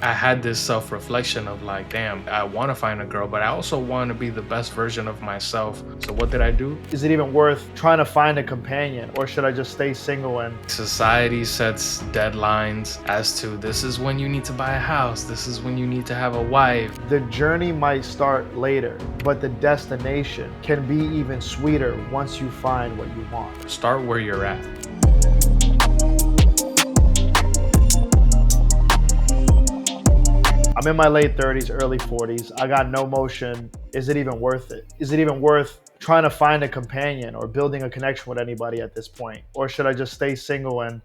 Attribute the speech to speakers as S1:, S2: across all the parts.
S1: I had this self reflection of like, damn, I want to find a girl, but I also want to be the best version of myself. So what did I do?
S2: Is it even worth trying to find a companion, or should I just stay single? And
S1: Society sets deadlines as to this is when you need to buy a house, this is when you need to have a wife.
S2: the journey might start later, but the destination can be even sweeter once you find what you want.
S1: Start where you're at.
S2: I'm in my late 30s, early 40s. I got no motion. Is it even worth it? Is it even worth trying to find a companion or building a connection with anybody at this point? Or should I just stay single, and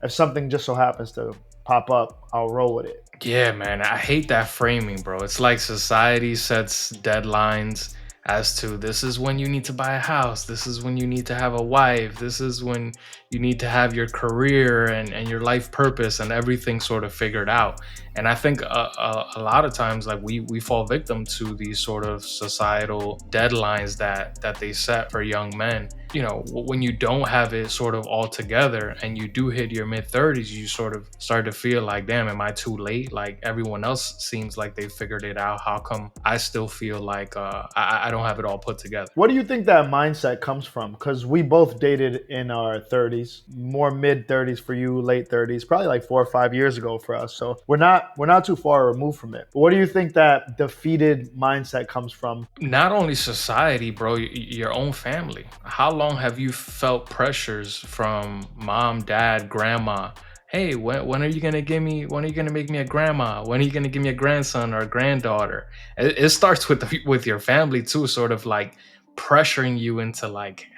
S2: if something just so happens to pop up, I'll roll with it?
S1: Yeah, man, I hate that framing, bro. It's like society sets deadlines as to this is when you need to buy a house, this is when you need to have a wife, this is when you need to have your career and your life purpose and everything sort of figured out. And I think a lot of times, like we fall victim to these sort of societal deadlines that they set for young men. You know, when you don't have it sort of all together and you do hit your mid 30s, you sort of start to feel like, damn, am I too late? Like everyone else seems like they figured it out. How come I still feel like I don't have it all put together?
S2: What do you think that mindset comes from? Because we both dated in our 30s, more mid 30s for you, late 30s, probably like 4 or 5 years ago for us. So we're not too far removed from it. But what do you think that defeated mindset comes from?
S1: Not only society, bro, your own family. How long have you felt pressures from mom, dad, grandma? Hey, when are you gonna give me? When are you gonna make me a grandma? When are you gonna give me a grandson or a granddaughter? It starts with with your family too, sort of like pressuring you into like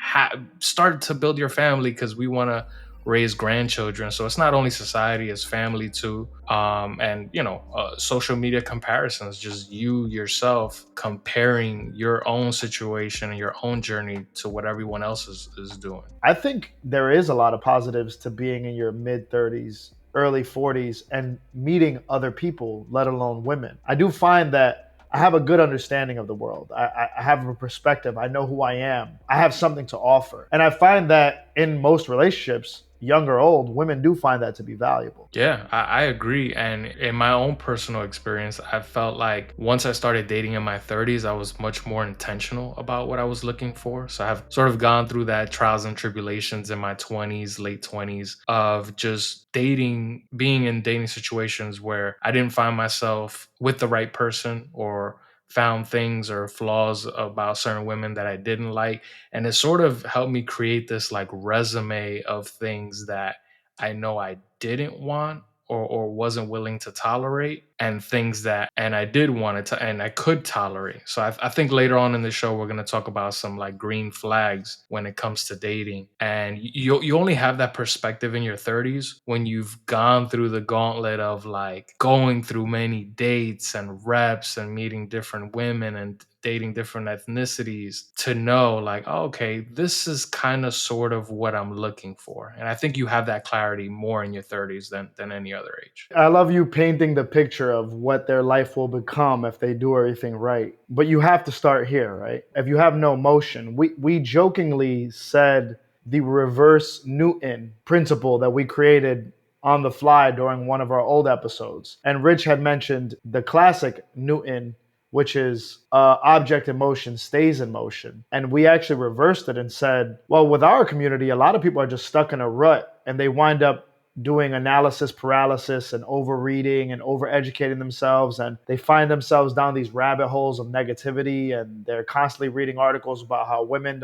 S1: start to build your family because we want to raise grandchildren. So it's not only society, it's family too. And you know, social media comparisons, just you yourself comparing your own situation and your own journey to what everyone else is doing.
S2: I think there is a lot of positives to being in your mid 30s, early 40s, and meeting other people, let alone women. I do find that I have a good understanding of the world. I have a perspective. I know who I am. I have something to offer. And I find that in most relationships, young or old, women do find that to be valuable.
S1: Yeah, I agree. And in my own personal experience, I felt like once I started dating in my 30s, I was much more intentional about what I was looking for. So I've sort of gone through that trials and tribulations in my 20s, late 20s of just dating, being in dating situations where I didn't find myself with the right person or found things or flaws about certain women that I didn't like. And it sort of helped me create this like resume of things that I know I didn't want or wasn't willing to tolerate, and things that and I did want it to and I could tolerate. So I think later on in the show we're going to talk about some like green flags when it comes to dating. And you only have that perspective in your 30s when you've gone through the gauntlet of like going through many dates and reps and meeting different women and dating different ethnicities to know like, oh, okay, this is kind of sort of what I'm looking for. And I think you have that clarity more in your 30s than any other age.
S2: I love you painting the picture of what their life will become if they do everything right. But you have to start here, right? If you have no motion, we jokingly said the reverse Newton principle that we created on the fly during one of our old episodes. And Rich had mentioned the classic Newton, which is object in motion stays in motion. And we actually reversed it and said, well, with our community, a lot of people are just stuck in a rut and they wind up doing analysis paralysis and overreading and overeducating themselves, and they find themselves down these rabbit holes of negativity, and they're constantly reading articles about how women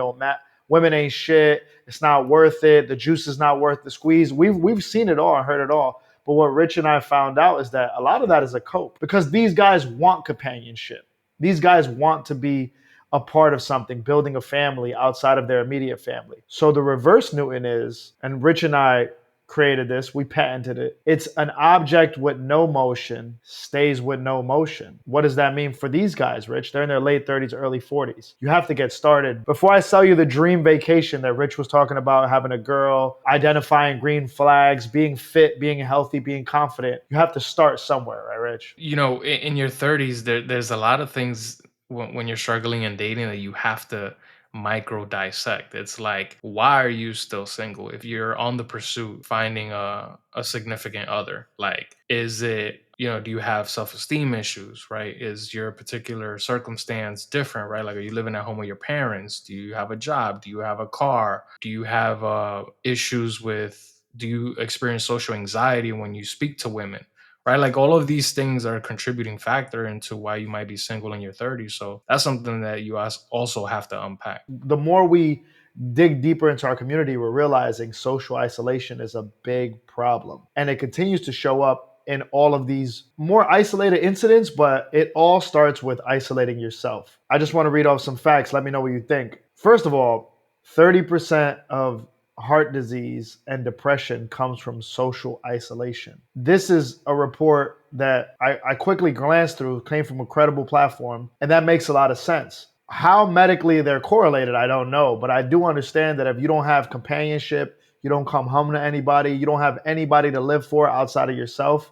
S2: ain't shit, it's not worth it, the juice is not worth the squeeze. We've seen it all and heard it all. But what Rich and I found out is that a lot of that is a cope, because these guys want companionship. These guys want to be a part of something, building a family outside of their immediate family. So the reverse Newton is, and Rich and I created this, we patented it. It's an object with no motion stays with no motion. What does that mean for these guys, Rich? They're in their late 30s, early 40s. You have to get started. Before I sell you the dream vacation that Rich was talking about, having a girl, identifying green flags, being fit, being healthy, being confident, you have to start somewhere, right, Rich?
S1: You know, in your 30s, there's a lot of things when you're struggling and dating that you have to micro dissect. It's like, why are you still single if you're on the pursuit finding a significant other? Like, is it, do you have self-esteem issues, right? Is your particular circumstance different, right? Like, are you living at home with your parents? Do you have a job? Do you have a car? Do you have issues with, do you experience social anxiety when you speak to women? Right, like all of these things are a contributing factor into why you might be single in your 30s. So that's something that you also have to unpack.
S2: The more we dig deeper into our community, we're realizing social isolation is a big problem. And it continues to show up in all of these more isolated incidents, but it all starts with isolating yourself. I just want to read off some facts. Let me know what you think. First of all, 30% of heart disease and depression comes from social isolation. This is a report that I quickly glanced through, came from a credible platform, and that makes a lot of sense. How medically they're correlated, I don't know, but I do understand that if you don't have companionship, you don't come home to anybody, you don't have anybody to live for outside of yourself,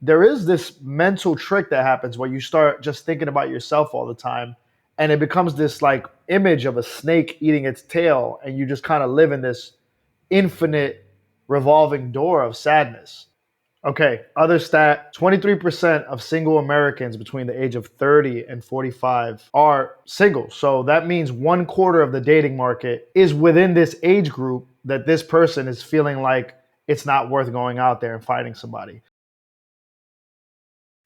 S2: there is this mental trick that happens where you start just thinking about yourself all the time, and it becomes this like image of a snake eating its tail, and you just kind of live in this infinite revolving door of sadness. Okay, other stat, 23% of single Americans between the age of 30 and 45 are single. So that means 1/4 of the dating market is within this age group that this person is feeling like it's not worth going out there and finding somebody.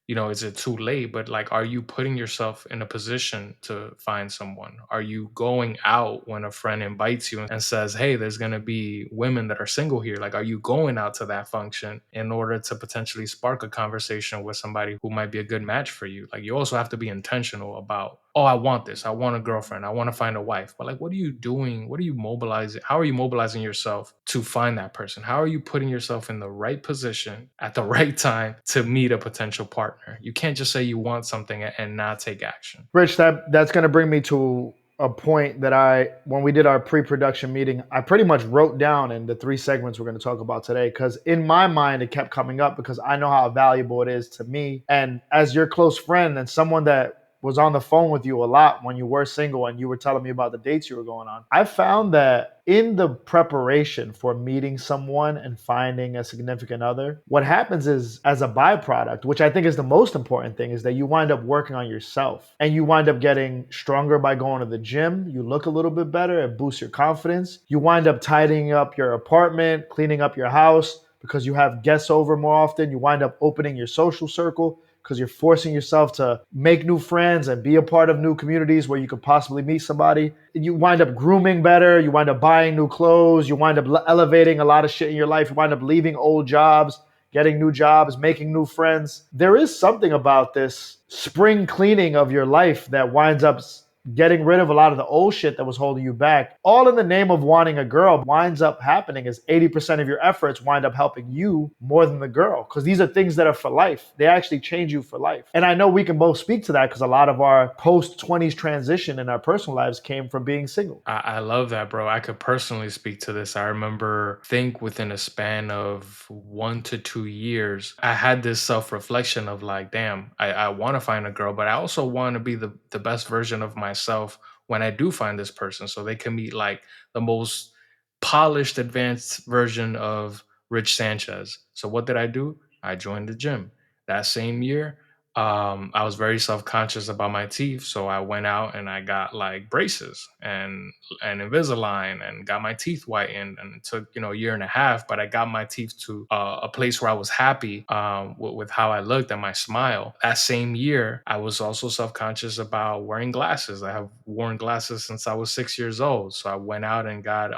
S1: Is it too late? But like, are you putting yourself in a position to find someone? Are you going out when a friend invites you and says, hey, there's going to be women that are single here? Like, are you going out to that function in order to potentially spark a conversation with somebody who might be a good match for you? Like, you also have to be intentional about, oh, I want this. I want a girlfriend. I want to find a wife. But like, what are you doing? What are you mobilizing? How are you mobilizing yourself to find that person? How are you putting yourself in the right position at the right time to meet a potential partner? You can't just say you want something and not take action.
S2: Rich, that's going to bring me to a point that when we did our pre-production meeting, I pretty much wrote down in the 3 segments we're going to talk about today, because in my mind it kept coming up because I know how valuable it is to me. And as your close friend and someone that was on the phone with you a lot when you were single and you were telling me about the dates you were going on, I found that in the preparation for meeting someone and finding a significant other, what happens is, as a byproduct, which I think is the most important thing, is that you wind up working on yourself and you wind up getting stronger by going to the gym. You look a little bit better. It boosts your confidence. You wind up tidying up your apartment, cleaning up your house because you have guests over more often. You wind up opening your social circle because you're forcing yourself to make new friends and be a part of new communities where you could possibly meet somebody. You wind up grooming better. You wind up buying new clothes. You wind up elevating a lot of shit in your life. You wind up leaving old jobs, getting new jobs, making new friends. There is something about this spring cleaning of your life that winds up getting rid of a lot of the old shit that was holding you back, all in the name of wanting a girl. Winds up happening is 80% of your efforts wind up helping you more than the girl, because these are things that are for life. They actually change you for life. And I know we can both speak to that because a lot of our post-20s transition in our personal lives came from being single.
S1: I love that, bro. I could personally speak to this. I remember, think within a span of 1 to 2 years, I had this self-reflection of like, damn, I want to find a girl, but I also want to be the best version of myself when I do find this person, so they can meet like the most polished, advanced version of Rich Sanchez. So what did I do? I joined the gym. That same year, I was very self-conscious about my teeth, so I went out and I got like braces and Invisalign and got my teeth whitened. And it took a year and a half, but I got my teeth to a place where I was happy with how I looked and my smile. That same year, I was also self-conscious about wearing glasses. I have worn glasses since I was 6 years old, so I went out and got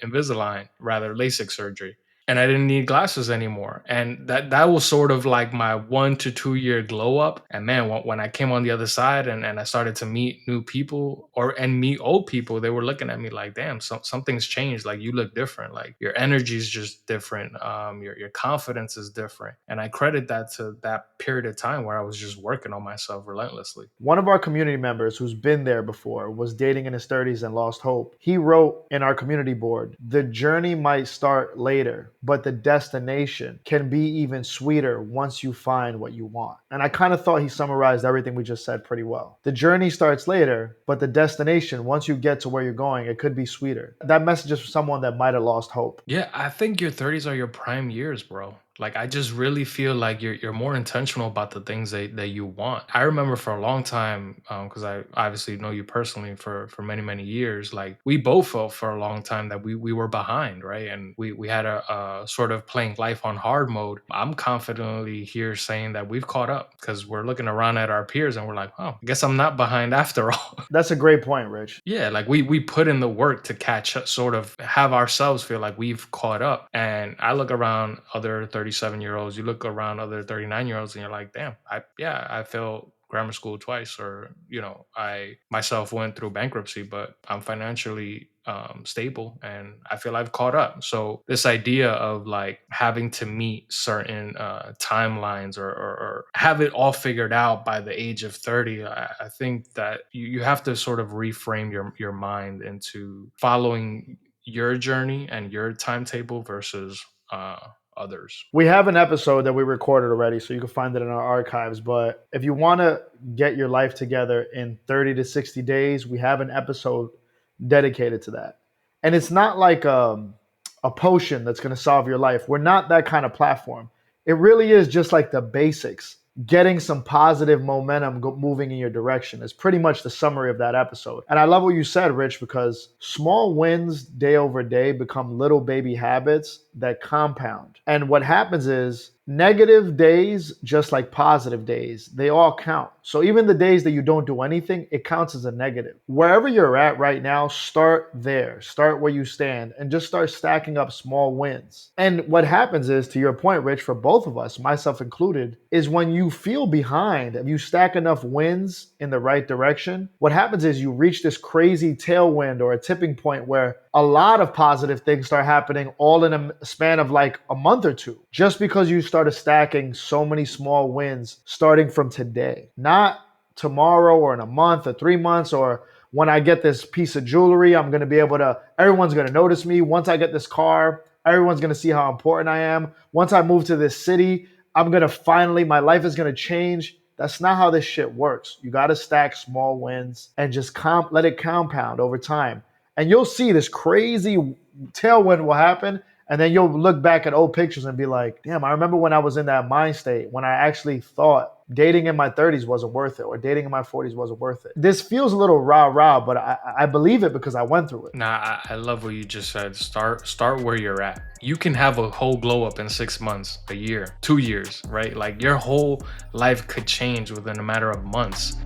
S1: Invisalign, rather LASIK surgery, and I didn't need glasses anymore. And that was sort of like my 1 to 2 year glow up. And man, when I came on the other side and I started to meet new people and meet old people, they were looking at me like, damn, something's changed. Like, you look different. Like, your energy is just different. Your confidence is different. And I credit that to that period of time where I was just working on myself relentlessly.
S2: One of our community members who's been there before was dating in his 30s and lost hope. He wrote in our community board, "The journey might start later, but the destination can be even sweeter once you find what you want. And I kind of thought he summarized everything we just said pretty well. The journey starts later, but the destination, once you get to where you're going, it could be sweeter. That message is for someone that might have lost hope.
S1: Yeah, I think your 30s are your prime years, bro. Like I just really feel like you're more intentional about the things that you want. I remember for a long time, because I obviously know you personally for many years. Like we both felt for a long time that we were behind, right? And we had a sort of playing life on hard mode. I'm confidently here saying that we've caught up because we're looking around at our peers and we're like, oh, I guess I'm not behind after all.
S2: That's a great point, Rich.
S1: Yeah, like we put in the work to catch up, sort of have ourselves feel like we've caught up. And I look around other 37-year-olds, you look around other 39-year-olds, and you're like, damn, I failed grammar school twice, or I myself went through bankruptcy, but I'm financially stable and I feel I've caught up. So this idea of like having to meet certain timelines, or have it all figured out by the age of 30, I think that you have to sort of reframe your mind into following your journey and your timetable versus others.
S2: We have an episode that we recorded already, so you can find it in our archives. But if you want to get your life together in 30 to 60 days, we have an episode dedicated to that. And it's not like a potion that's going to solve your life. We're not that kind of platform. It really is just like the basics. Getting some positive momentum moving in your direction is pretty much the summary of that episode. And I love what you said, Rich, because small wins day over day become little baby habits that compound. And what happens is negative days, just like positive days, they all count. So even the days that you don't do anything, it counts as a negative. Wherever you're at right now, start there. Start where you stand and just start stacking up small wins. And what happens is, to your point, Rich, for both of us, myself included, is when you feel behind, if you stack enough wins in the right direction, what happens is you reach this crazy tailwind or a tipping point where a lot of positive things start happening all in a span of like a month or two, just because you started stacking so many small wins starting from today, not tomorrow or in a month or 3 months, or when I get this piece of jewelry, I'm going to be able to, everyone's going to notice me. Once I get this car, everyone's going to see how important I am. Once I move to this city, I'm going to finally, my life is going to change. That's not how this shit works. You got to stack small wins and just let it compound over time. And you'll see this crazy tailwind will happen. And then you'll look back at old pictures and be like, damn, I remember when I was in that mind state, when I actually thought dating in my 30s wasn't worth it, or dating in my 40s wasn't worth it. This feels a little rah-rah, but I believe it because I went through it.
S1: Nah, I love what you just said. Start where you're at. You can have a whole glow up in 6 months, a year, 2 years, right? Like your whole life could change within a matter of months.